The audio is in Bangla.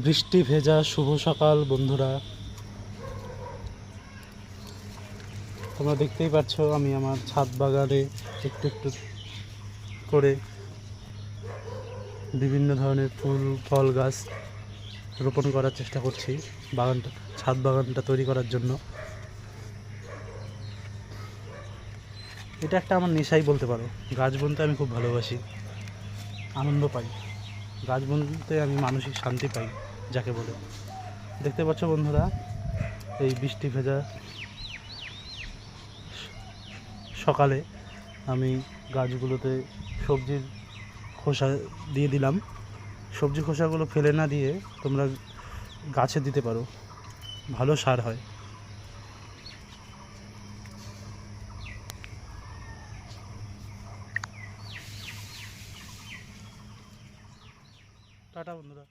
বৃষ্টি ভেজা শুভ সকাল বন্ধুরা। তোমরা দেখতেই পাচ্ছ আমি আমার ছাদ বাগানে একটু একটু করে বিভিন্ন ধরনের ফুল ফল গাছ রোপণ করার চেষ্টা করছি ছাদ বাগানটা তৈরি করার জন্য। এটা একটা আমার নেশাই বলতে পারো। গাছ বুনতে আমি খুব ভালোবাসি, আনন্দ পাই। গাছ বুনতে আমি মানসিক শান্তি পাই যাকে বলে। দেখতে পাচ্ছ বন্ধুরা, এই বৃষ্টি ভেজা সকালে আমি গাছগুলোতে সবজির খোসা দিয়ে দিলাম। সবজি খোসাগুলো ফেলে না দিয়ে তোমরা গাছে দিতে পারো, ভালো সার হয়। টাটা বন্ধুরা।